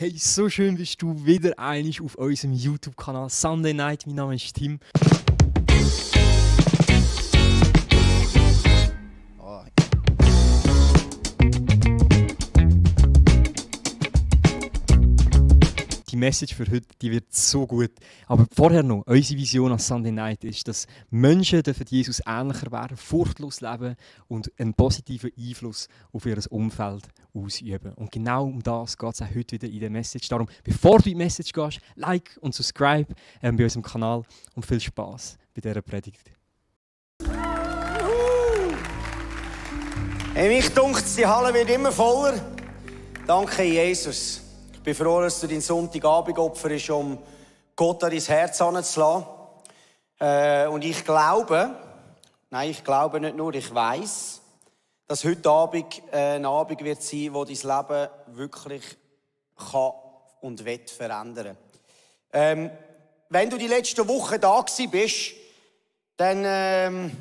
Hey, so schön bist du wieder einig auf unserem YouTube-Kanal Sunday Night. Mein Name ist Tim. Die Message für heute, die wird so gut. Aber vorher noch, unsere Vision als Sunday Night ist, dass Menschen Jesus ähnlicher werden, furchtlos leben und einen positiven Einfluss auf ihr Umfeld ausüben. Und genau um das geht es auch heute wieder in der Message. Darum, bevor du in die Message gehst, like und subscribe bei unserem Kanal und viel Spass bei dieser Predigt. Hey, mich dunkt, die Halle wird immer voller. Danke, Jesus. Ich bin froh, dass du deinen Sonntagabend opferst, um Gott an dein Herz heranzulassen. Und ich glaube nicht nur, ich weiss, dass heute Abend ein Abend wird sein, wo dein Leben wirklich kann und will verändern. Wenn du die letzten Wochen da gewesen bist, dann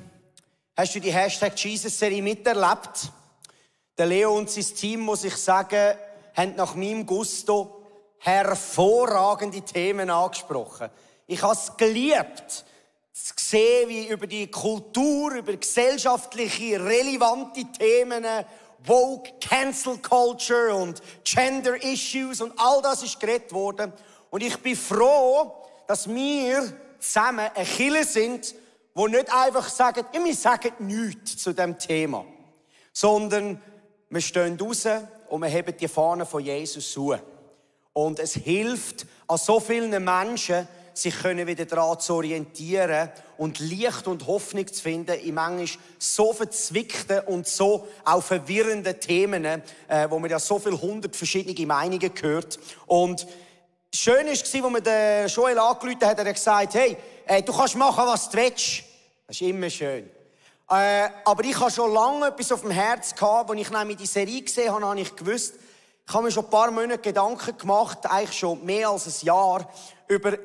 hast du die #Jesus-Serie miterlebt. Der Leo und sein Team, muss ich sagen, haben nach meinem Gusto hervorragende Themen angesprochen. Ich habe es geliebt, zu sehen, wie über die Kultur, über gesellschaftliche, relevante Themen, Woke, Cancel Culture und Gender Issues und all das ist geredet worden. Und ich bin froh, dass wir zusammen eine Kirche sind, die nicht einfach sagen, wir sagen nichts zu diesem Thema, sondern wir stehen raus und wir heben die Fahne von Jesus zu. Und es hilft an so vielen Menschen, sich wieder daran zu orientieren und Licht und Hoffnung zu finden in manchmal so verzwickten und so auch verwirrenden Themen, wo man ja so viele 100 verschiedene Meinungen hört. Und schön war, als mir der Joel angerufen hat, hat er gesagt, hey, du kannst machen, was du willst. Das ist immer schön. Aber ich habe schon lange etwas auf dem Herz gehabt, als ich nämlich die Serie gesehen habe, habe ich gewusst, ich habe mir schon ein paar Monate Gedanken gemacht, eigentlich schon mehr als ein Jahr, über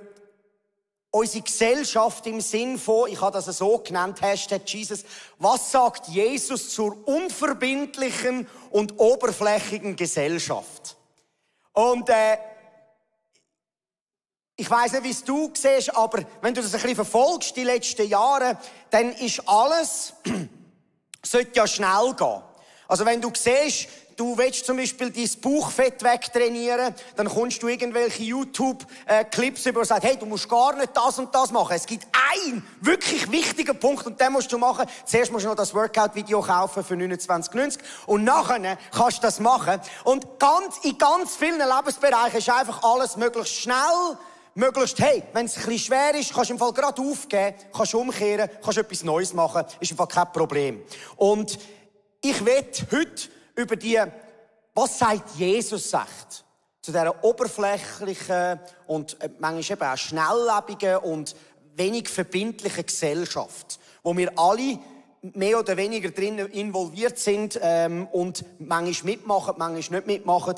unsere Gesellschaft im Sinn von, ich habe das so genannt, #Jesus, was sagt Jesus zur unverbindlichen und oberflächigen Gesellschaft? Und ich weiss nicht, wie es du siehst, aber wenn du das ein bisschen verfolgst, die letzten Jahre, dann ist alles, sollte ja schnell gehen. Also wenn du siehst, du willst zum Beispiel dein Bauchfett wegtrainieren, dann kommst du irgendwelche YouTube-Clips über und sagst, hey, du musst gar nicht das und das machen. Es gibt einen wirklich wichtigen Punkt und den musst du machen. Zuerst musst du noch das Workout-Video kaufen für 29,90 und nachher kannst du das machen. Und in ganz vielen Lebensbereichen ist einfach alles möglichst schnell, möglichst, hey, wenn es ein bisschen schwer ist, kannst du im Fall gerade aufgeben, kannst umkehren, kannst etwas Neues machen, ist im Fall kein Problem. Und ich will heute über was sagt Jesus sagt, zu dieser oberflächlichen und manchmal eben auch schnelllebigen und wenig verbindlichen Gesellschaft, wo wir alle mehr oder weniger drin involviert sind und manchmal mitmachen, manchmal nicht mitmachen.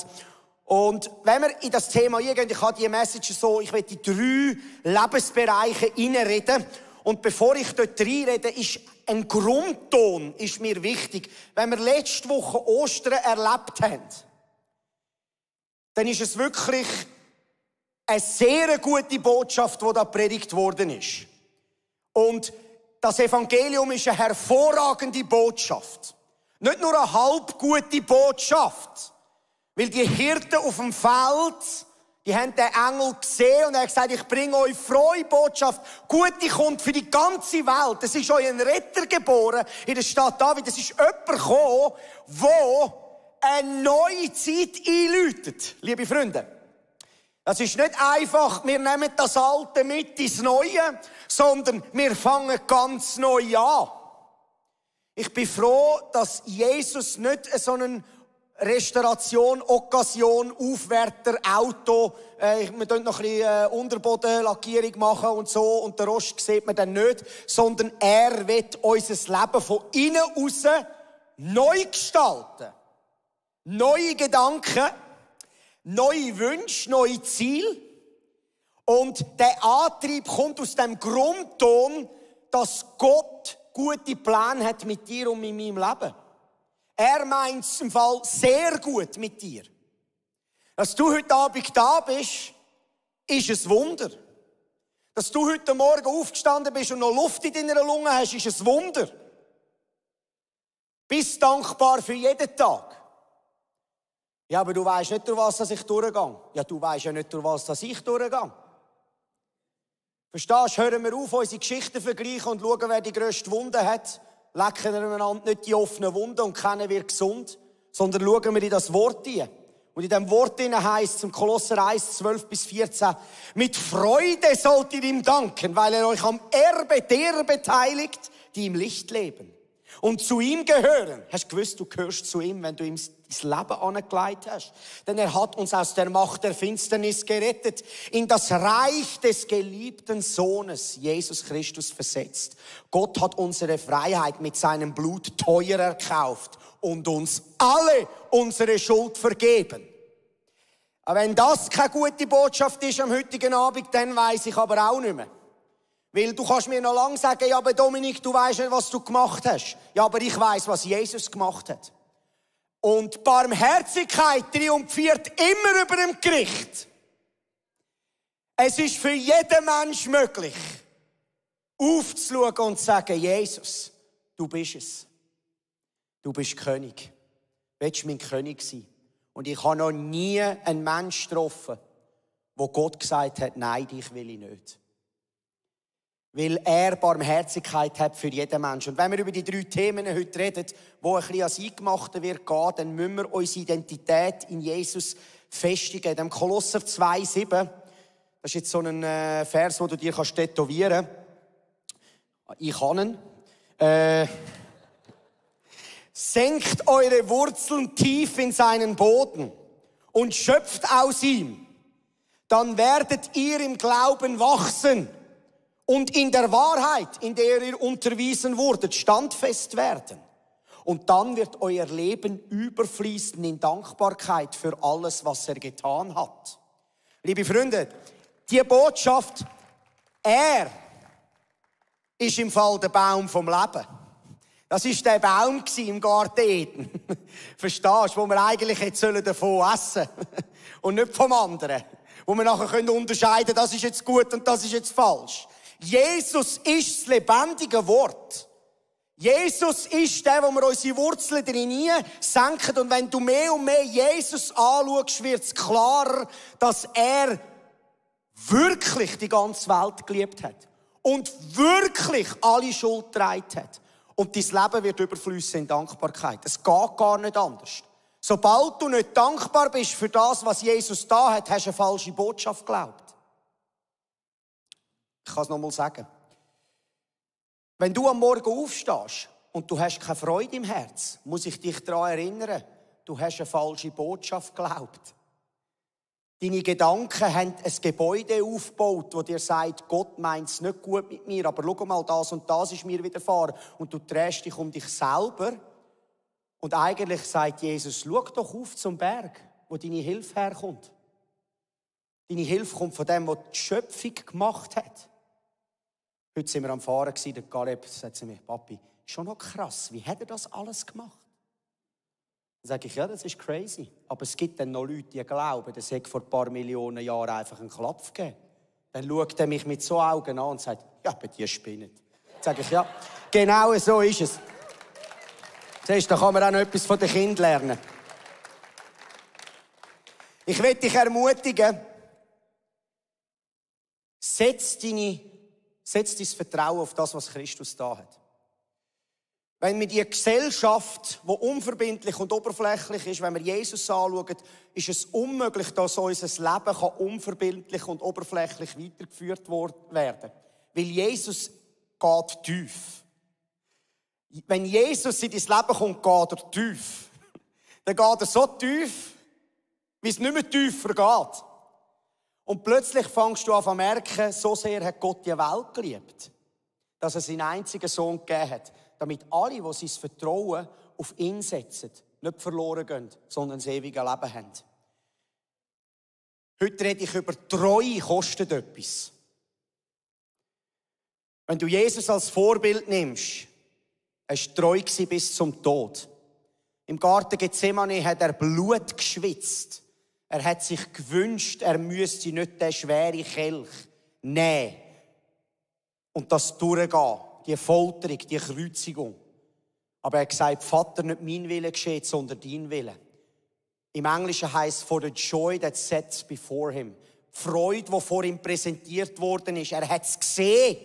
Und wenn wir in das Thema eingehen, ich habe diese Message so, ich will in 3 Lebensbereiche hineinreden. Und bevor ich dort reinrede, ist ein Grundton ist mir wichtig. Wenn wir letzte Woche Ostern erlebt haben, dann ist es wirklich eine sehr gute Botschaft, die da predigt worden ist. Und das Evangelium ist eine hervorragende Botschaft. Nicht nur eine halb gute Botschaft. Weil die Hirten auf dem Feld, die haben den Engel gesehen und er hat gesagt, ich bringe euch frohe Botschaft. Gute kommt für die ganze Welt. Es ist euch ein Retter geboren in der Stadt David. Es ist jemand gekommen, der eine neue Zeit einläutet, liebe Freunde. Das ist nicht einfach, wir nehmen das Alte mit ins Neue, sondern wir fangen ganz neu an. Ich bin froh, dass Jesus nicht so einen Restauration, Occasion, Aufwärter, Auto, wir tun noch ein bisschen Unterbodenlackierung machen und so, und den Rost sieht man dann nicht, sondern er wird unser Leben von innen raus neu gestalten. Neue Gedanken, neue Wünsche, neue Ziele. Und der Antrieb kommt aus dem Grundton, dass Gott gute Pläne hat mit dir und mit meinem Leben. Er meint es im Fall sehr gut mit dir. Dass du heute Abend da bist, ist ein Wunder. Dass du heute Morgen aufgestanden bist und noch Luft in deiner Lunge hast, ist ein Wunder. Bist dankbar für jeden Tag. Ja, aber du weisst nicht, durch was ich durchgehe. Ja, du weisst ja nicht, durch was ich durchgehe. Verstehst du? Hören wir auf, unsere Geschichten vergleichen und schauen, wer die grösste Wunde hat. Lecken wir einander nicht die offenen Wunden und kennen wir gesund, sondern schauen wir in das Wort hinein. Und in diesem Wort heisst es, im Kolosser 1, 12-14, mit Freude sollt ihr ihm danken, weil er euch am Erbe derer beteiligt, die im Licht leben und zu ihm gehören. Hast du gewusst, du gehörst zu ihm, wenn du ihm das Leben angelegt hast? Denn er hat uns aus der Macht der Finsternis gerettet, in das Reich des geliebten Sohnes, Jesus Christus, versetzt. Gott hat unsere Freiheit mit seinem Blut teuer erkauft und uns alle unsere Schuld vergeben. Aber wenn das keine gute Botschaft ist am heutigen Abend, dann weiss ich aber auch nicht mehr. Weil du kannst mir noch lange sagen, ja, aber Dominik, du weisst nicht, was du gemacht hast. Ja, aber ich weiss, was Jesus gemacht hat. Und Barmherzigkeit triumphiert immer über dem Gericht. Es ist für jeden Mensch möglich, aufzuschauen und zu sagen, Jesus, du bist es. Du bist König. Willst du mein König sein? Und ich habe noch nie einen Menschen getroffen, wo Gott gesagt hat, nein, dich will ich nicht. Weil er Barmherzigkeit hat für jeden Menschen. Und wenn wir über die 3 Themen heute reden, wo ein bisschen ans Eingemachte wird gehen, dann müssen wir unsere Identität in Jesus festigen. In dem Kolosser 2,7, das ist jetzt so ein Vers, den du dir tätowieren kannst. Ich kann ihn. Senkt eure Wurzeln tief in seinen Boden und schöpft aus ihm. Dann werdet ihr im Glauben wachsen und in der Wahrheit, in der ihr unterwiesen wurdet, standfest werden. Und dann wird euer Leben überfließen in Dankbarkeit für alles, was er getan hat. Liebe Freunde, die Botschaft, er ist im Fall der Baum vom Leben. Das war der Baum im Garten Eden. Verstehst du? Wo wir eigentlich jetzt davon essen sollen. Und nicht vom anderen. Wo wir nachher unterscheiden können, das ist jetzt gut und das ist jetzt falsch. Jesus ist das lebendige Wort. Jesus ist der, wo wir unsere Wurzeln drin senken. Und wenn du mehr und mehr Jesus anschaust, wird es klarer, dass er wirklich die ganze Welt geliebt hat. Und wirklich alle Schuld getragen hat. Und dein Leben wird überfließen in Dankbarkeit. Es geht gar nicht anders. Sobald du nicht dankbar bist für das, was Jesus da hat, hast du eine falsche Botschaft geglaubt. Ich kann es noch mal sagen. Wenn du am Morgen aufstehst und du hast keine Freude im Herz, muss ich dich daran erinnern, du hast eine falsche Botschaft geglaubt. Deine Gedanken haben ein Gebäude aufgebaut, wo dir sagt, Gott meint es nicht gut mit mir, aber schau mal, das und das ist mir widerfahren. Und du drehst dich um dich selber. Und eigentlich sagt Jesus, schau doch auf zum Berg, wo deine Hilfe herkommt. Deine Hilfe kommt von dem, was die Schöpfung gemacht hat. Heute sind wir am Fahren gewesen, der Caleb sagt zu mir, Papi, schon noch krass, wie hat er das alles gemacht? Dann sage ich, ja, das ist crazy. Aber es gibt dann noch Leute, die glauben, es hätte vor ein paar Millionen Jahren einfach einen Klapp gegeben. Dann schaut er mich mit so Augen an und sagt, ja, aber die spinnen. Dann sage ich, ja, genau so ist es. Siehst du, da kann man auch noch etwas von den Kindern lernen. Ich will dich ermutigen, setz dein Vertrauen auf das, was Christus da hat. Wenn wir die Gesellschaft, die unverbindlich und oberflächlich ist, wenn wir Jesus anschauen, ist es unmöglich, dass unser Leben unverbindlich und oberflächlich weitergeführt werden kann. Weil Jesus geht tief. Wenn Jesus in dein Leben kommt, geht er tief. Dann geht er so tief, wie es nicht mehr tiefer geht. Und plötzlich fängst du an zu merken, so sehr hat Gott die Welt geliebt, dass er seinen einzigen Sohn gegeben hat, damit alle, die sein Vertrauen auf ihn setzen, nicht verloren gehen, sondern das ewige Leben haben. Heute rede ich über Treue kostet etwas. Wenn du Jesus als Vorbild nimmst, er war treu bis zum Tod. Im Garten Gethsemane hat er Blut geschwitzt. Er hat sich gewünscht, er müsste nicht den schweren Kelch nehmen und das durchgehen, die Folterung, die Kreuzigung. Aber er hat gesagt, Vater, nicht mein Wille geschieht, sondern dein Wille. Im Englischen heisst es, for the joy that sets before him. Die Freude, die vor ihm präsentiert worden ist. Er hat es gesehen.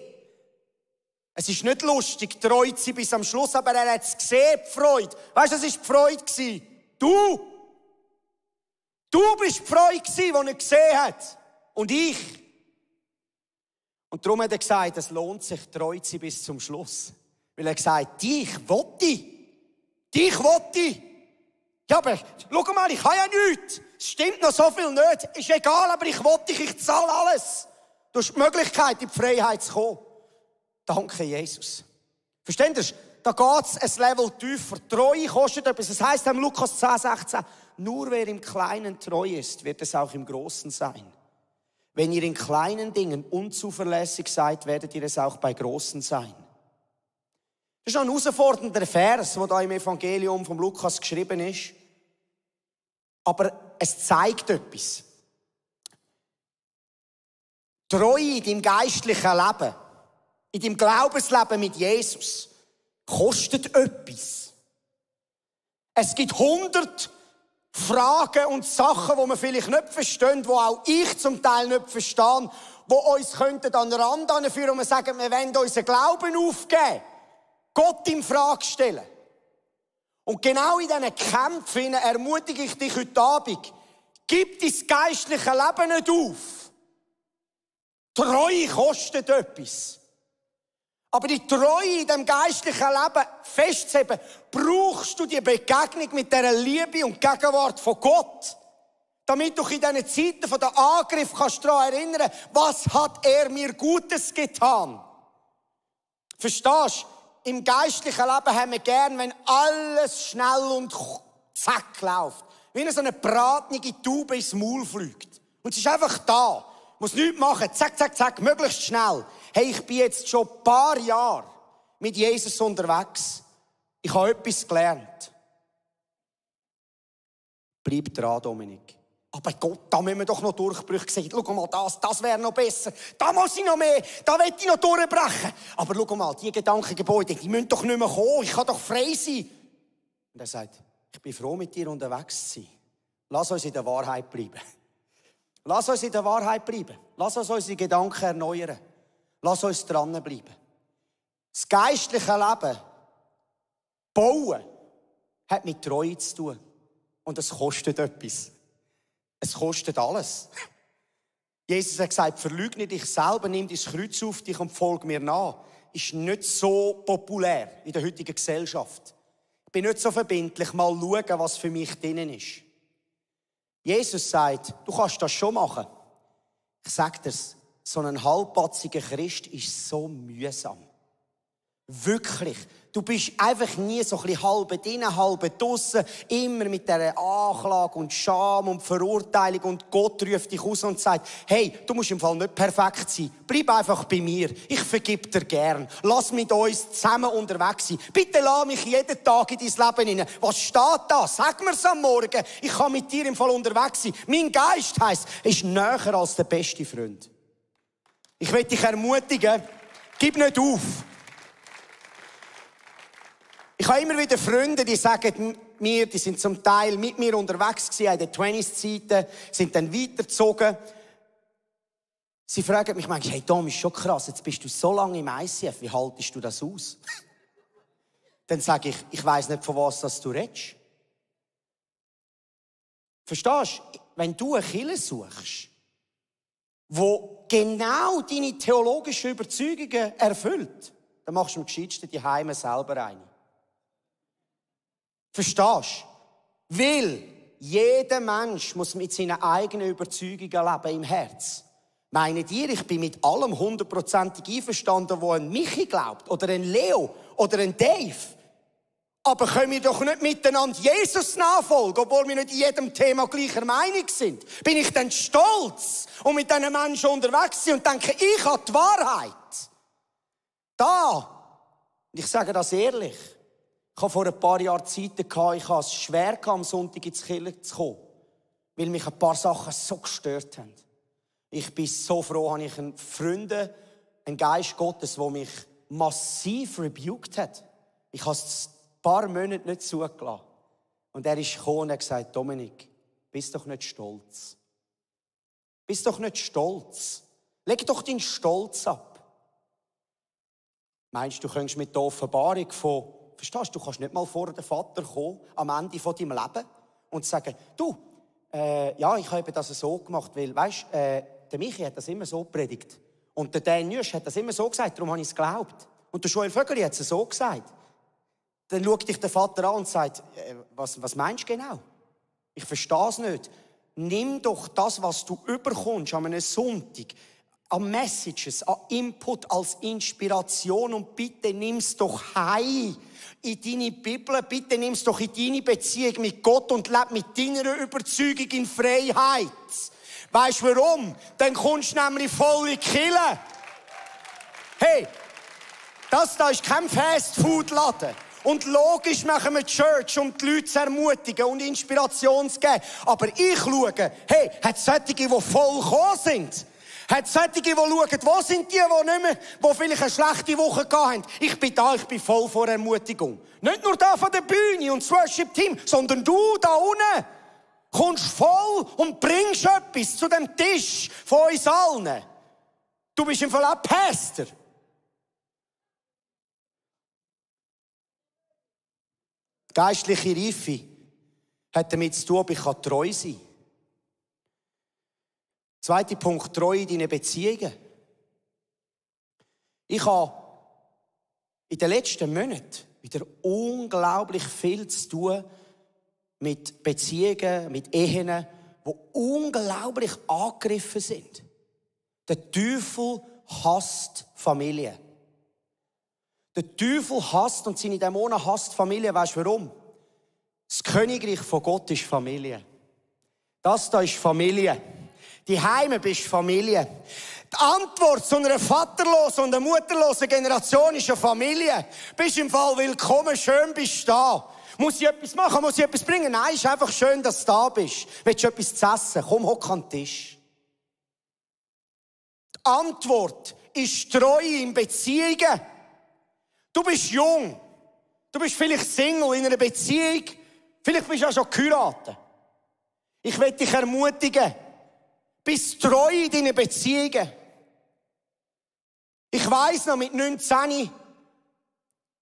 Es ist nicht lustig, treu zu sein bis am Schluss, aber er hat es gesehen, die Freude. Weißt du, das war die Freude. Du bist die Freude, die er gesehen hat. Und ich. Und darum hat er gesagt, es lohnt sich, treu zu sein bis zum Schluss. Weil er gesagt, dich will ich. Ja, aber schau mal, ich habe ja nichts. Es stimmt noch so viel nicht. Ist egal, aber ich will dich, ich zahle alles. Du hast die Möglichkeit, in die Freiheit zu kommen. Danke, Jesus. Versteht ihr? Da geht es ein Level tiefer. Treue kostet etwas. Das heisst im Lukas 10,16, nur wer im Kleinen treu ist, wird es auch im Großen sein. Wenn ihr in kleinen Dingen unzuverlässig seid, werdet ihr es auch bei großen sein. Das ist ein herausfordernder Vers, der da im Evangelium von Lukas geschrieben ist. Aber es zeigt etwas. Treue in deinem geistlichen Leben, in deinem Glaubensleben mit Jesus, kostet etwas. Es gibt 100 Fragen und Sachen, die wir vielleicht nicht verstehen, die auch ich zum Teil nicht verstehe, die uns an den Rand anführen und wir sagen, wir wollen unseren Glauben aufgeben. Gott in Frage stellen. Und genau in diesen Kämpfen ermutige ich dich heute Abend, gib dein geistliche Leben nicht auf. Treue kostet etwas. Aber die Treue in dem geistlichen Leben festzuheben, brauchst du die Begegnung mit dieser Liebe und Gegenwart von Gott. Damit du in diesen Zeiten von der Angriff kannst daran erinnern, was hat er mir Gutes getan. Verstehst du? Im geistlichen Leben haben wir gern, wenn alles schnell und zack läuft. Wie so eine bratnige Taube ins Maul fliegt. Und es ist einfach da. Muss nichts machen. Zack, zack, zack. Möglichst schnell. Hey, ich bin jetzt schon ein paar Jahre mit Jesus unterwegs. Ich habe etwas gelernt. Bleib dran, Dominik. Aber Gott, da müssen wir doch noch Durchbrüche sehen. Schau mal, das wäre noch besser. Da muss ich noch mehr, da will ich noch durchbrechen. Aber schau mal, die Gedankengebäude, die müssen doch nicht mehr kommen. Ich kann doch frei sein. Und er sagt, ich bin froh, mit dir unterwegs zu sein. Lass uns in der Wahrheit bleiben. Lass uns in der Wahrheit bleiben. Lass uns unsere Gedanken erneuern. Lass uns dranbleiben. Das geistliche Leben, bauen, hat mit Treue zu tun. Und es kostet etwas. Es kostet alles. Jesus hat gesagt, verleugne dich selber, nimm dein Kreuz auf dich und folge mir nach. Ist nicht so populär in der heutigen Gesellschaft. Ich bin nicht so verbindlich, mal schauen, was für mich drinnen ist. Jesus sagt, du kannst das schon machen. Ich sage dir's, so ein halbpatziger Christ ist so mühsam. Wirklich. Du bist einfach nie so ein bisschen halb drinnen, halb draussen, immer mit dieser Anklage und Scham und Verurteilung und Gott ruft dich aus und sagt, hey, du musst im Fall nicht perfekt sein. Bleib einfach bei mir. Ich vergib dir gern. Lass mit uns zusammen unterwegs sein. Bitte lass mich jeden Tag in dein Leben hinein. Was steht da? Sag mir's am Morgen. Ich kann mit dir im Fall unterwegs sein. Mein Geist heisst, ist näher als der beste Freund. Ich will dich ermutigen, gib nicht auf. Ich habe immer wieder Freunde, die sagen mir, die sind zum Teil mit mir unterwegs gewesen, in den 20s-Zeiten, sind dann weitergezogen. Sie fragen mich manchmal, hey Tom, ist schon krass, jetzt bist du so lange im ICF, wie haltest du das aus? Dann sage ich, ich weiss nicht, von was du redest. Verstehst du? Wenn du eine Kirche suchst, wo genau deine theologischen Überzeugungen erfüllt, dann machst du am gescheitsten die Heime selber eine. Verstehst du? Weil jeder Mensch muss mit seinen eigenen Überzeugungen leben im Herz. Meint ihr, ich bin mit allem 100%ig einverstanden, wo ein Michi glaubt, oder ein Leo, oder ein Dave. Aber können wir doch nicht miteinander Jesus nachfolgen, obwohl wir nicht in jedem Thema gleicher Meinung sind? Bin ich dann stolz und mit diesen Menschen unterwegs sind und denke, ich habe die Wahrheit? Und ich sage das ehrlich, ich hatte vor ein paar Jahren Zeiten, ich hatte es schwer, am Sonntag ins Kirche zu kommen. weil mich ein paar Sachen so gestört haben. Ich bin so froh, habe ich einen Freunde, einen Geist Gottes, der mich massiv rebuked hat. Ich habe es ein paar Monate nicht zugelassen. Und er ist gekommen und hat gesagt, Dominik, bist doch nicht stolz. Bist doch nicht stolz. Leg doch deinen Stolz ab. Meinst du, du könntest mit der Offenbarung von, verstehst du, du kannst nicht mal vor den Vater kommen, am Ende von deinem Leben, und sagen, du, ja, ich habe das so gemacht, weil, weisst, der Michi hat das immer so gepredigt. Und der Dan Nüsch hat das immer so gesagt, darum habe ich es geglaubt. Und der Joel Vögeli hat es so gesagt. Dann schaut dich der Vater an und sagt, was meinst du genau? Ich verstehe es nicht. Nimm doch das, was du überkommst an einem Sonntag, an Messages, an Input als Inspiration, und bitte nimm es doch heim in deine Bibel, bitte nimm es doch in deine Beziehung mit Gott und leb mit deiner Überzeugung in Freiheit. Weisst du warum? Dann kommst du nämlich voll in die Kirche. Hey, das da ist kein Fast-Food-Laden. Und logisch machen wir Church, um die Leute zu ermutigen und Inspiration zu geben. Aber ich schaue, hey, hat es solche, die voll gekommen sind? Hat es solche, die schauen, wo sind die nicht mehr, die vielleicht eine schlechte Woche gehabt haben? Ich bin da, ich bin voll vor Ermutigung. Nicht nur da von der Bühne und das Worship-Team, sondern du da unten. Kommst voll und bringst etwas zu dem Tisch von uns allen. Du bist im Fall auch Pastor. Die geistliche Reife hat damit zu tun, ob ich treu sein kann. Zweiter Punkt, treu in deinen Beziehungen. Ich habe in den letzten Monaten wieder unglaublich viel zu tun mit Beziehungen, mit Ehen, die unglaublich angegriffen sind. Der Teufel hasst Familie. Der Teufel hasst, und seine Dämonen hasst Familie. Weißt du warum? Das Königreich von Gott ist Familie. Das da ist Familie. Die Heime bist Familie. Die Antwort zu einer vaterlosen und einer mutterlosen Generation ist eine Familie. Bist im Fall willkommen, schön bist du da. Muss ich etwas machen? Muss ich etwas bringen? Nein, ist einfach schön, dass du da bist. Willst du etwas zu essen? Komm, hock an den Tisch. Die Antwort ist Treue in Beziehungen. Du bist jung. Du bist vielleicht Single in einer Beziehung. Vielleicht bist du auch schon geheiratet. Ich will dich ermutigen. Bist treu in deinen Beziehungen. Ich weiss noch, mit 19,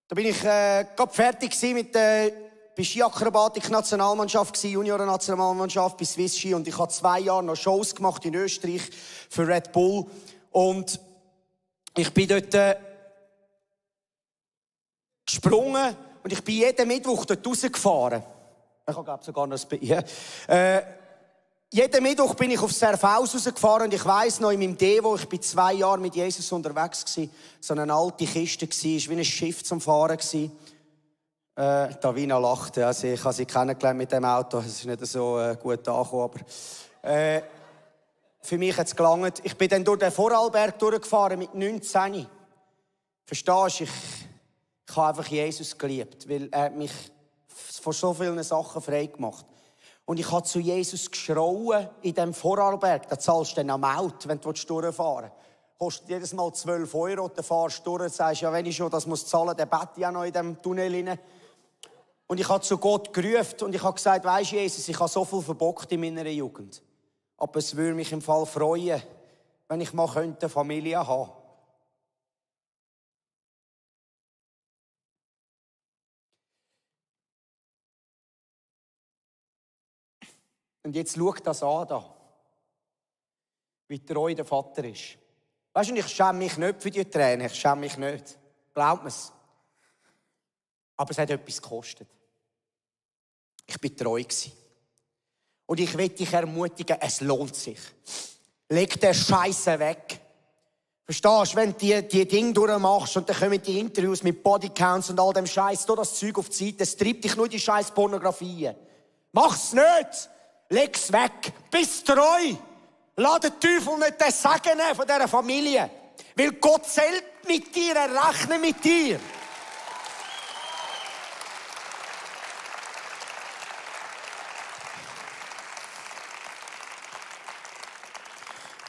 da bin ich gerade fertig mit der Skiakrobatik-Nationalmannschaft, Junioren-Nationalmannschaft bei Swiss Ski, und ich habe 2 Jahre noch Shows gemacht in Österreich für Red Bull, und ich bin dort gesprungen und ich bin jeden Mittwoch dort rausgefahren. Ich habe sogar noch jeden Mittwoch bin ich auf Serfaus rausgefahren, und ich weiss noch, in meinem Devo, ich bin 2 Jahre mit Jesus unterwegs gewesen, so eine alte Kiste gewesen, ist wie ein Schiff zum Fahren gewesen. Davina lachte, also ich habe sie kennengelernt mit dem Auto, es ist nicht so gut angekommen, aber für mich hat es gelangt. Ich bin dann durch den Vorarlberg durchgefahren mit 19. Verstehst du, ich habe einfach Jesus geliebt, weil er hat mich von so vielen Sachen frei gemacht. Und ich habe zu Jesus geschrauen in diesem Vorarlberg. Da zahlst du dann am Auto, wenn du durchfahren willst. Kostet jedes Mal 12 €, dann fahrst du durch, sagst, ja, wenn ich schon das muss zahlen, dann bete ich auch noch in diesem Tunnel rein. Und ich habe zu Gott gerufen und ich habe gesagt, weisst Jesus, ich habe so viel verbockt in meiner Jugend. Aber es würde mich im Fall freuen, wenn ich mal eine Familie haben könnte. Und jetzt schau das an, da. Wie treu der Vater ist. Weißt du, ich schäme mich nicht für die Tränen, ich schäme mich nicht. Glaubt mir's. Aber es hat etwas gekostet. Ich war treu. Und ich will dich ermutigen, es lohnt sich. Leg den Scheiße weg. Verstehst du, wenn du die Dinge durchmachst und dann kommen die Interviews mit Bodycounts und all dem Scheiß, da das Zeug auf die Seite, es treibt dich nur die scheiß Pornografie. Mach's nicht! Leg's weg. Bist treu. Lass den Teufel nicht den Segen nehmen von dieser Familie. Weil Gott zählt mit dir, er rechnet mit dir.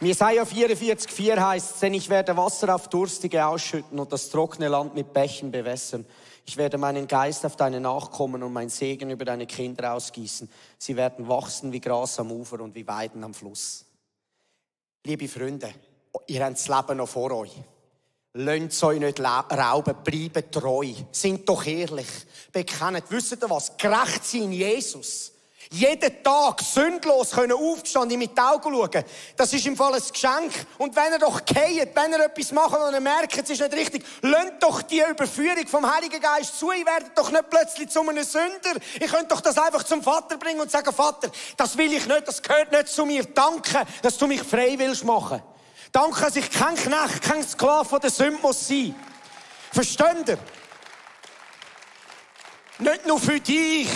Jesaja 44,4 heißt es, denn ich werde Wasser auf Durstige ausschütten und das trockene Land mit Bächen bewässern. Ich werde meinen Geist auf deine Nachkommen und mein Segen über deine Kinder ausgießen. Sie werden wachsen wie Gras am Ufer und wie Weiden am Fluss. Liebe Freunde, ihr habt das Leben noch vor euch. Lasst euch nicht rauben, bleibt treu. Seid doch ehrlich. Bekennt, wisst ihr was? Gerecht sein in Jesus. Jeden Tag sündlos können aufstehen und ihm in die Augen schauen. Das ist im Fall ein Geschenk. Und wenn ihr doch geht, wenn ihr etwas macht und ihr merkt, es ist nicht richtig, lasst doch die Überführung vom Heiligen Geist zu. Ihr werdet doch nicht plötzlich zu einem Sünder. Ihr könnt doch das einfach zum Vater bringen und sagen, Vater, das will ich nicht, das gehört nicht zu mir. Danke, dass du mich frei willst machen. Danke, dass ich kein Knecht, kein Sklave von der Sünde muss sein. Versteht ihr? Nicht nur für dich.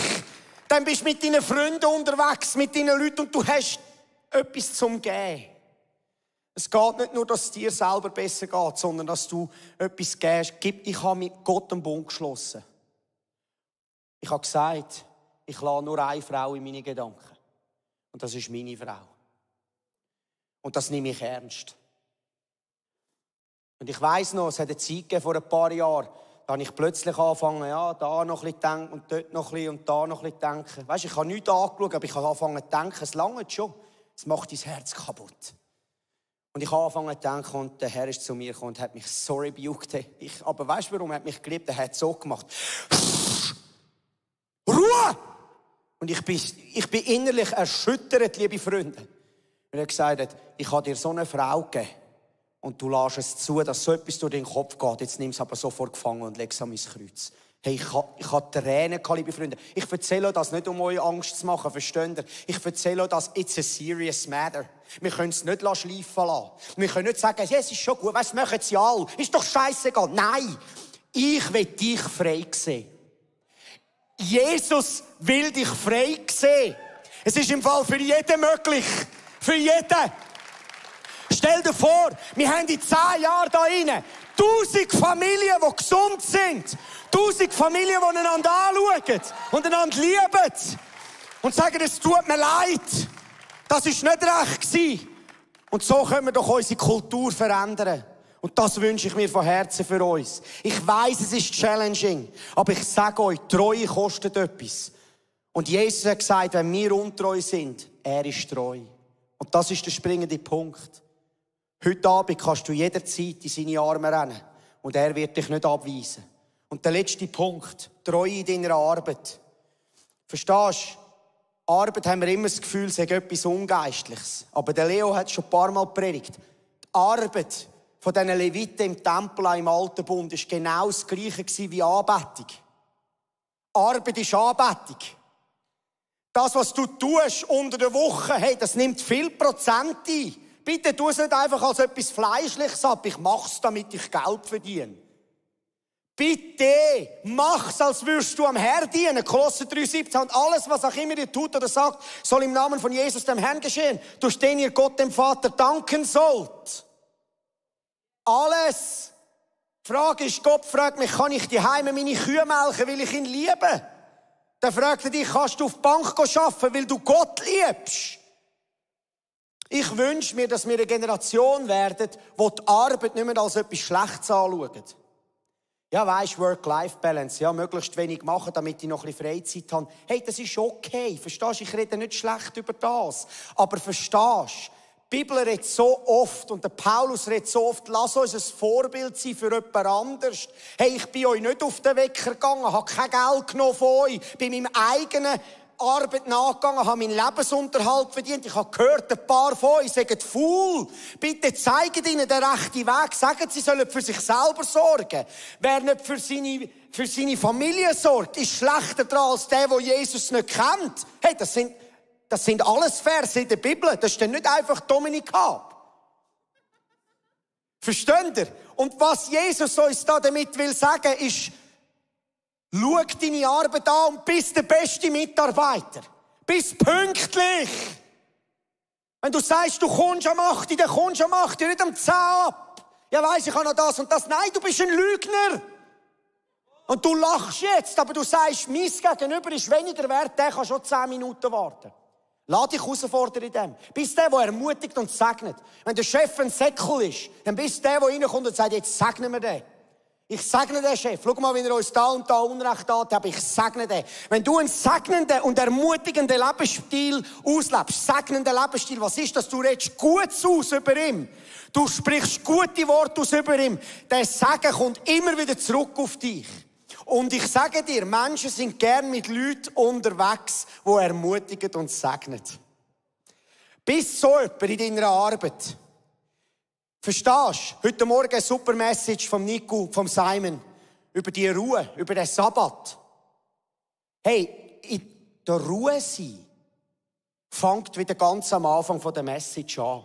Dann bist du mit deinen Freunden unterwegs, mit deinen Leuten und du hast etwas zum Geben. Es geht nicht nur, dass es dir selber besser geht, sondern dass du etwas gibst. Ich habe mit Gott einen Bund geschlossen. Ich habe gesagt, ich lasse nur eine Frau in meine Gedanken. Und das ist meine Frau. Und das nehme ich ernst. Und ich weiss noch, es hat eine Zeit gegeben, vor ein paar Jahren, da habe ich plötzlich angefangen, ja, da noch ein bisschen denken und dort noch ein bisschen und da noch ein bisschen denken. Weisst, ich habe nichts angeschaut, aber ich habe angefangen zu denken, es langt schon. Es macht dein Herz kaputt. Und ich habe angefangen zu denken und der Herr ist zu mir gekommen und hat mich so rebuked. Aber weisst du warum? Er hat mich geliebt, er hat so gemacht. Ruhe! Und ich bin innerlich erschüttert, liebe Freunde. Und er gesagt hat, ich habe dir so eine Frau gegeben. Und du lässt es zu, dass so etwas durch den Kopf geht. Jetzt nimm es aber sofort gefangen und leg es an mein Kreuz. Hey, ich habe Tränen gehabt, liebe Freunde. Ich erzähle euch das nicht, um euch Angst zu machen, versteht ihr? Ich erzähle euch das, it's a serious matter. Wir können es nicht schleifen lassen. Wir können nicht sagen, ja, es ist schon gut, weißt du, machen sie alle. Ist doch scheißegal. Nein, ich will dich frei sehen. Jesus will dich frei sehen. Es ist im Fall für jeden möglich. Für jeden. Stell dir vor, wir haben in 10 Jahren da rein 1000 Familien, die gesund sind. 1000 Familien, die einander anschauen und einander lieben. Und sagen, es tut mir leid. Das war nicht recht gewesen. Und so können wir doch unsere Kultur verändern. Und das wünsche ich mir von Herzen für uns. Ich weiss, es ist challenging. Aber ich sage euch, Treue kostet etwas. Und Jesus hat gesagt, wenn wir untreu sind, er ist treu. Und das ist der springende Punkt. Heute Abend kannst du jederzeit in seine Arme rennen. Und er wird dich nicht abweisen. Und der letzte Punkt. Treue in deiner Arbeit. Verstehst du? Arbeit haben wir immer das Gefühl, es sei etwas Ungeistliches. Aber der Leo hat es schon ein paar Mal predigt. Die Arbeit von diesen Leviten im Tempel im Alten Bund war genau das Gleiche wie Anbetung. Arbeit ist Anbetung. Das, was du tust unter der Woche, hey, das nimmt viel Prozent ein. Bitte tu es nicht einfach als etwas Fleischliches ab. Ich mach's, damit ich Geld verdiene. Bitte, mach's, als würdest du am Herrn dienen. Kolosser 3,17. Und alles, was auch immer ihr tut oder sagt, soll im Namen von Jesus dem Herrn geschehen, durch den ihr Gott dem Vater danken sollt. Alles. Die Frage ist, Gott fragt mich, kann ich die Heime meine Kühe melken, weil ich ihn liebe? Dann fragt er dich, kannst du auf die Bank arbeiten, weil du Gott liebst? Ich wünsche mir, dass wir eine Generation werden, die die Arbeit nicht mehr als etwas Schlechtes anschaut. Ja, weisst, Work-Life-Balance, ja, möglichst wenig machen, damit ich noch ein bisschen Freizeit habe. Hey, das ist okay, verstehst du? Ich rede nicht schlecht über das. Aber verstehst du, die Bibel redet so oft und der Paulus redet so oft, lass uns ein Vorbild sein für jemand anderes. Hey, ich bin euch nicht auf den Wecker gegangen, habe kein Geld genommen von euch, bin meinem eigenen Arbeit nachgegangen, habe meinen Lebensunterhalt verdient. Ich habe gehört, ein paar von euch sagen, faul. Bitte zeigt ihnen den rechten Weg. Sagen, sie sollen für sich selber sorgen. Wer nicht für seine Familie sorgt, ist schlechter dran als der Jesus nicht kennt. Hey, das sind alles Verse in der Bibel. Das ist dann nicht einfach Dominik Haab. Versteht ihr? Und was Jesus uns da damit will sagen, ist, schau deine Arbeit an und bist der beste Mitarbeiter. Bist pünktlich. Wenn du sagst, du kommst am 8, dann kommst du am 8, nicht am 10 ab. Ja, weiss, ich habe noch das und das. Nein, du bist ein Lügner. Und du lachst jetzt, aber du sagst, mein Gegenüber ist weniger wert, der kann schon 10 Minuten warten. Lass dich herausfordern in dem. Bist der ermutigt und segnet. Wenn der Chef ein Säckel ist, dann bist der reinkommt und sagt, jetzt segnen wir den. Ich segne den Chef. Schau mal, wie er uns da und da Unrecht hat, aber ich segne den. Wenn du einen segnenden und ermutigenden Lebensstil auslebst, segnenden Lebensstil, was ist das? Du redest Gutes aus über ihn. Du sprichst gute Worte aus über ihn. Der Segen kommt immer wieder zurück auf dich. Und ich sage dir, Menschen sind gern mit Leuten unterwegs, die ermutigen und segnen. Bist so jemand in deiner Arbeit? Verstehst du? Heute Morgen eine super Message vom Nico, vom Simon, über die Ruhe, über den Sabbat. Hey, in der Ruhe sein, fängt wieder ganz am Anfang der Message an.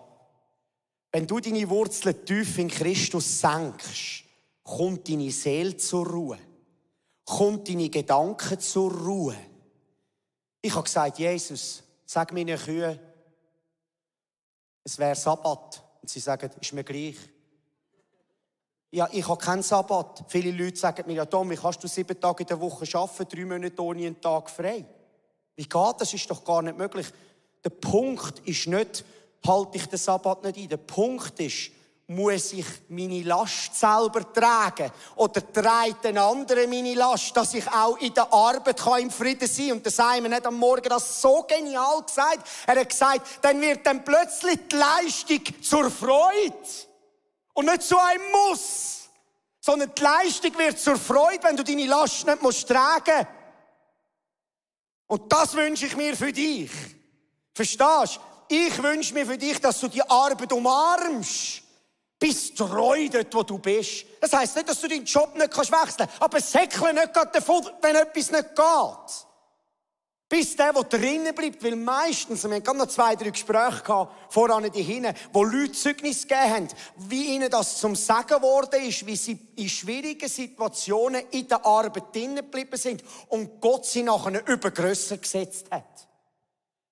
Wenn du deine Wurzeln tief in Christus senkst, kommt deine Seele zur Ruhe. Kommt deine Gedanken zur Ruhe. Ich habe gesagt, Jesus, sag meinen Kühen, es wäre Sabbat. Und sie sagen, ist mir gleich. Ja, ich habe keinen Sabbat. Viele Leute sagen mir, ja Tom, wie kannst du 7 Tage in der Woche arbeiten, 3 Monate ohne einen Tag frei? Wie geht das? Ist doch gar nicht möglich. Der Punkt ist nicht, halte ich den Sabbat nicht ein. Der Punkt ist, muss ich meine Last selber tragen? Oder trägt ein anderer meine Last, dass ich auch in der Arbeit im Frieden sein kann? Und der Simon hat am Morgen das so genial gesagt. Er hat gesagt, dann wird dann plötzlich die Leistung zur Freude. Und nicht zu einem Muss. Sondern die Leistung wird zur Freude, wenn du deine Last nicht tragen musst. Und das wünsche ich mir für dich. Verstehst du? Ich wünsche mir für dich, dass du die Arbeit umarmst. Bist treu dort, wo du bist. Das heisst nicht, dass du deinen Job nicht wechseln kannst, aber säckle nicht davon, wenn etwas nicht geht. Bist der drinnen bleibt, weil meistens, wir haben gerade noch 2, 3 Gespräche gehabt, voran die hinten, wo Leute Zeugnis gegeben haben, wie ihnen das zum Sagen geworden ist, wie sie in schwierigen Situationen in der Arbeit drinnen geblieben sind und Gott sie nachher über grösser gesetzt hat.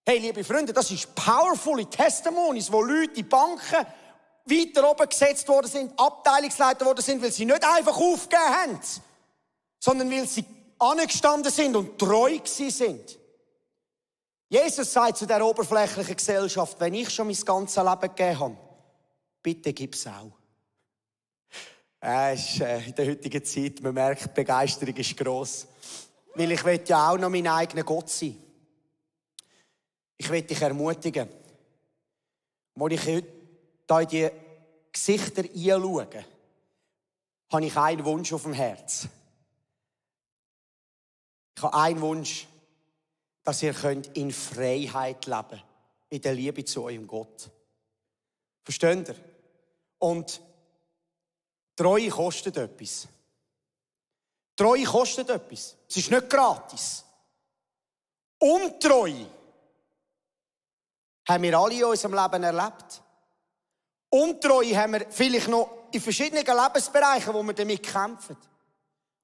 Hey, liebe Freunde, das ist powerful Testimonies, wo Leute in Banken weiter oben gesetzt worden sind, Abteilungsleiter worden sind, weil sie nicht einfach aufgegeben haben, sondern weil sie angestanden sind und treu gewesen sind. Jesus sagt zu dieser oberflächlichen Gesellschaft, wenn ich schon mein ganzes Leben gegeben habe, bitte gib's auch. In der heutigen Zeit, man merkt, die Begeisterung ist gross. Weil ich will ja auch noch mein eigener Gott sein. Ich will dich ermutigen. Als ich heute da in die Gesichter einschaue, habe ich einen Wunsch auf dem Herz. Ich habe einen Wunsch, dass ihr in Freiheit leben könnt, in der Liebe zu eurem Gott. Versteht ihr? Und Treue kostet etwas. Treue kostet etwas. Es ist nicht gratis. Untreue haben wir alle in unserem Leben erlebt. Untreue haben wir vielleicht noch in verschiedenen Lebensbereichen, wo wir damit kämpfen.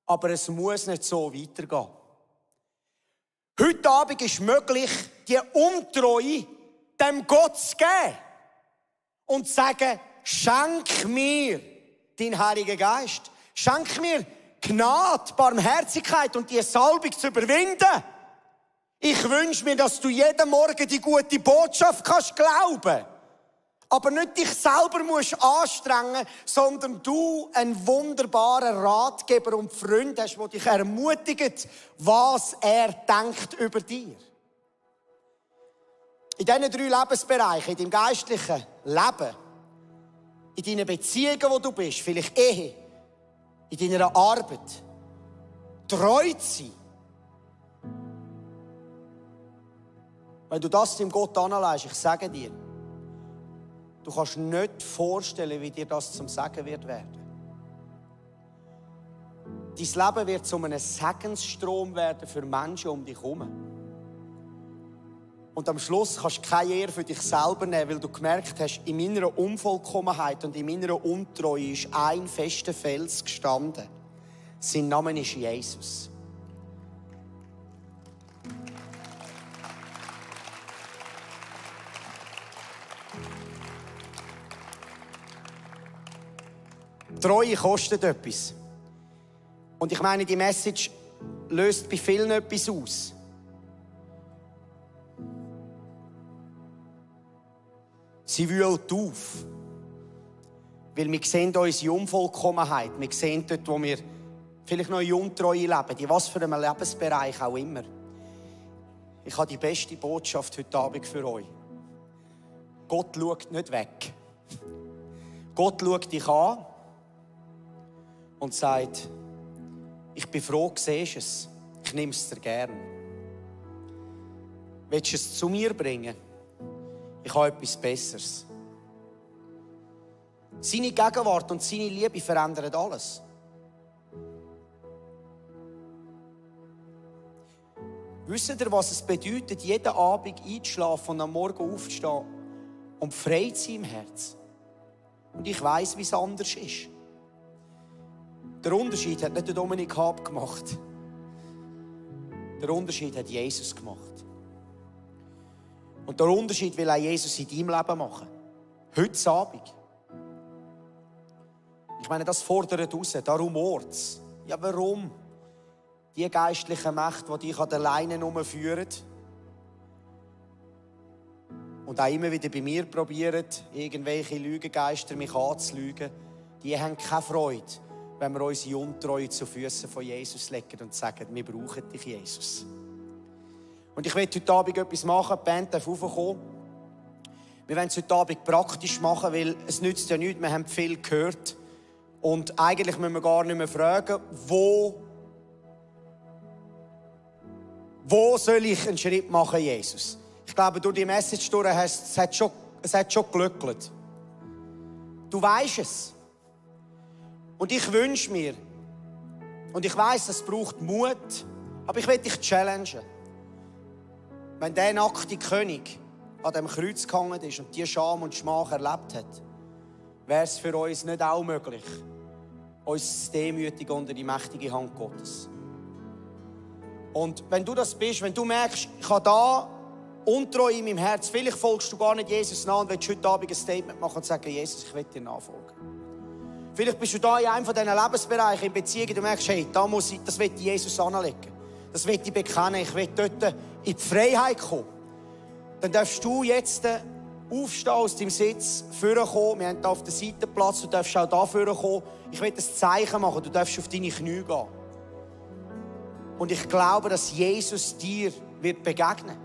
Aber es muss nicht so weitergehen. Heute Abend ist möglich, die Untreue dem Gott zu geben. Und zu sagen, schenk mir deinen Heiligen Geist. Schenk mir Gnade, Barmherzigkeit und die Salbung zu überwinden. Ich wünsche mir, dass du jeden Morgen die gute Botschaft kannst glauben. Aber nicht dich selber musst anstrengen, sondern du einen wunderbaren Ratgeber und Freund hast, der dich ermutigt, was er denkt über dir. In diesen 3 Lebensbereichen, in deinem geistlichen Leben, in deinen Beziehungen, wo du bist, vielleicht Ehe, in deiner Arbeit, treu zu sein. Wenn du das dem Gott anlegst, ich sage dir, du kannst nicht vorstellen, wie dir das zum Segen wird werden. Dein Leben wird zu einem Segensstrom werden für Menschen um dich herum. Und am Schluss kannst du keine Ehre für dich selber nehmen, weil du gemerkt hast, in meiner Unvollkommenheit und in meiner Untreue ist ein fester Fels gestanden. Sein Name ist Jesus. Treue kostet etwas. Und ich meine, die Message löst bei vielen etwas aus. Sie wühlt auf. Weil wir sehen unsere Unvollkommenheit. Wir sehen dort, wo wir vielleicht noch in Untreue leben, in was für einem Lebensbereich auch immer. Ich habe die beste Botschaft heute Abend für euch. Gott schaut nicht weg. Gott schaut dich an und sagt, ich bin froh, du siehst es. Ich nehme es dir gern. Willst du es zu mir bringen? Ich habe etwas Besseres. Seine Gegenwart und seine Liebe verändern alles. Wisst ihr, was es bedeutet, jeden Abend einzuschlafen und am Morgen aufzustehen und frei zu sein im Herz? Und ich weiss, wie es anders ist. Der Unterschied hat nicht der Dominik Haab gemacht. Der Unterschied hat Jesus gemacht. Und der Unterschied will auch Jesus in deinem Leben machen. Heute Abend. Ich meine, das fordert raus, darum Orts. Ja, warum? Die geistlichen Mächte, die dich an der Leine herumführen und auch immer wieder bei mir probieren, irgendwelche Lügengeister mich anzulügen, die haben keine Freude, wenn wir unsere Untreue zu Füßen von Jesus legen und sagen, wir brauchen dich, Jesus. Und ich will heute Abend etwas machen, die Band darf raufkommen. Wir wollen es heute Abend praktisch machen, weil es nützt ja nichts, wir haben viel gehört. Und eigentlich müssen wir gar nicht mehr fragen, wo soll ich einen Schritt machen, Jesus? Ich glaube, durch die Message durch es hat schon geglückelt. Du weisst es. Und ich wünsche mir, und ich weiss, es braucht Mut, aber ich will dich challengen. Wenn der nackte König an dem Kreuz gehangen ist und die Scham und Schmach erlebt hat, wäre es für uns nicht auch möglich, uns zu demütigen unter die mächtige Hand Gottes. Und wenn du das bist, wenn du merkst, ich habe da Untreue in meinem Herz, vielleicht folgst du gar nicht Jesus nach und willst heute Abend ein Statement machen und sagen, Jesus, ich will dir nachfolgen. Vielleicht bist du da in einem von diesen Lebensbereichen in Beziehungen, du merkst, hey, das will ich Jesus anlegen. Das will ich bekennen, ich will dort in die Freiheit kommen. Dann darfst du jetzt aufstehen aus deinem Sitz, vorkommen. Wir haben hier auf der Seite Platz, du darfst auch da vorkommen. Ich will ein Zeichen machen, du darfst auf deine Knie gehen. Und ich glaube, dass Jesus dir wird begegnen,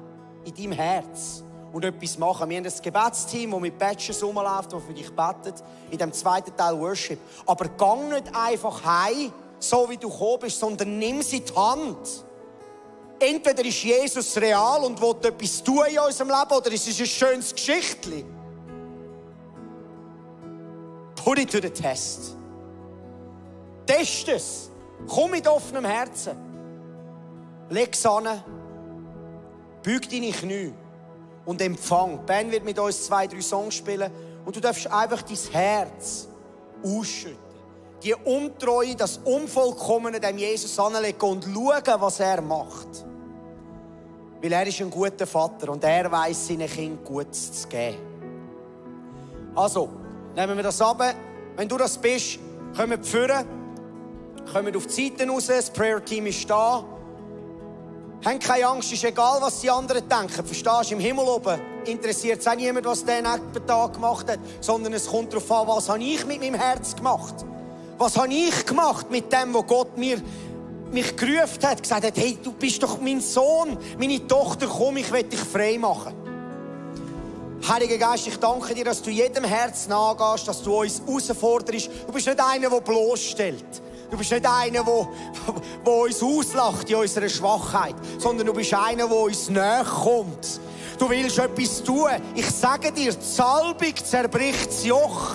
in deinem Herz und etwas machen. Wir haben ein Gebetsteam, das mit Badges rumläuft, das für dich betet, in dem zweiten Teil Worship. Aber gang nicht einfach heim, so wie du gekommen bist, sondern nimm sie in die Hand. Entweder ist Jesus real und will etwas tun in unserem Leben, oder es ist ein schönes Geschichtchen. Put it to the test. Test es. Komm mit offenem Herzen. Leg es an. Büg deine Knie und empfang. Ben wird mit uns 2-3 Songs spielen und du darfst einfach dein Herz ausschütten. Die Untreue, das Unvollkommene dem Jesus anlegen und schauen, was er macht. Weil er ist ein guter Vater und er weiss, seinen Kindern Gutes zu geben. Also, nehmen wir das ab. Wenn du das bist, kommen wir vorne, kommen auf die Seiten raus, das Prayer-Team ist da. Habt keine Angst, ist egal, was die anderen denken. Verstehst du, im Himmel oben interessiert es auch niemand, was der Tag gemacht hat, sondern es kommt darauf an, was habe ich mit meinem Herz gemacht. Was habe ich gemacht mit dem, wo Gott mich gerufen hat, gesagt hat, hey, du bist doch mein Sohn, meine Tochter, komm, ich will dich frei machen. Heiliger Geist, ich danke dir, dass du jedem Herz nachgehst, dass du uns herausforderst. Du bist nicht einer, der bloßstellt. Du bist nicht einer, der uns auslacht in unserer Schwachheit, sondern du bist einer, der uns näher kommt. Du willst etwas tun. Ich sage dir, die Salbung zerbricht das Joch.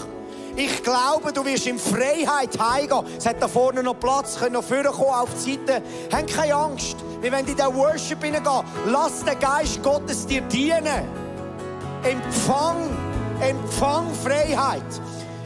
Ich glaube, du wirst in Freiheit heimgehen. Es hat da vorne noch Platz, können noch vorkommen auf die Seite. Habt keine Angst. Wir wollen in den Worship hineingehen. Lass den Geist Gottes dir dienen. Empfang Freiheit.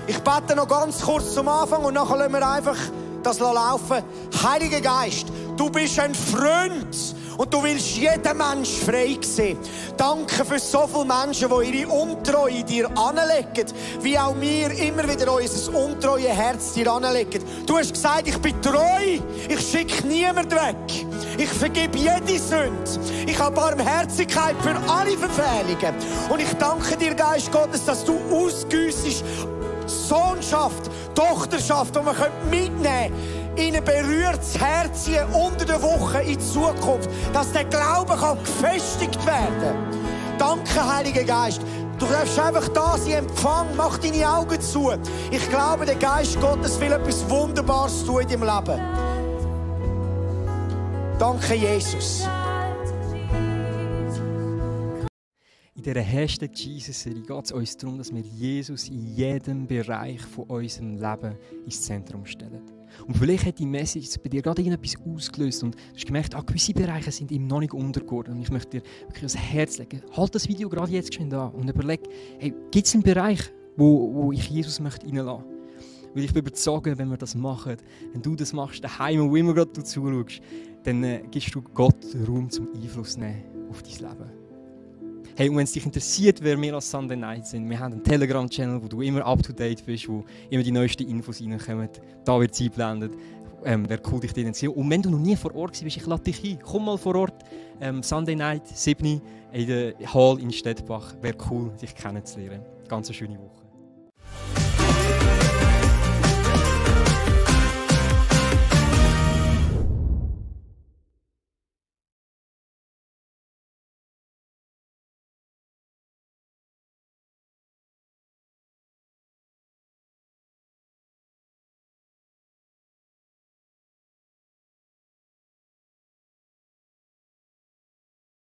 Ich bete noch ganz kurz zum Anfang und nachher lassen wir einfach das laufen. Heiliger Geist, du bist ein Freund Und du willst jeden Menschen frei sehen. Danke für so viele Menschen, die ihre Untreue dir anlegen, wie auch wir immer wieder unser untreue Herz dir anlegen. Du hast gesagt, ich bin treu, ich schicke niemanden weg. Ich vergebe jede Sünde. Ich habe Barmherzigkeit für alle Verfehlungen. Und ich danke dir, Geist Gottes, dass du ausgüssest Sohnschaft, Tochterschaft, die wir mitnehmen können. Ihnen berührt das Herz hier unter der Woche in Zukunft, dass der Glaube kann gefestigt werden kann. Danke, Heiliger Geist. Du darfst einfach da sein, Empfang, mach deine Augen zu. Ich glaube, der Geist Gottes will etwas Wunderbares tun in deinem Leben. Danke, Jesus. In dieser Hashtag Jesus-Serie geht es uns darum, dass wir Jesus in jedem Bereich von unserem Leben ins Zentrum stellen. Und vielleicht hat die Message bei dir gerade irgendetwas ausgelöst und du hast gemerkt, gewisse Bereiche sind ihm noch nicht untergeordnet. Und ich möchte dir wirklich ans Herz legen, halt das Video gerade jetzt geschwind an und überleg, hey, gibt es einen Bereich, wo ich Jesus möchte reinlassen? Weil ich bin überzeugt, wenn wir das machen, wenn du das machst, daheim, wo immer gerade du zuschaust, dann gibst du Gott Raum zum Einfluss nehmen auf dein Leben. Hey, und wenn es dich interessiert, wer wir als Sunday Night sind, wir haben einen Telegram-Channel, wo du immer up-to-date bist, wo immer die neuesten Infos reinkommen. Da wird es eingeblendet. Wäre cool, dich zu sehen. Und wenn du noch nie vor Ort bist, ich lade dich ein. Komm mal vor Ort. Sunday Night, 7 in der Hall in Stettbach. Wäre cool, dich kennenzulernen. Ganz eine schöne Woche.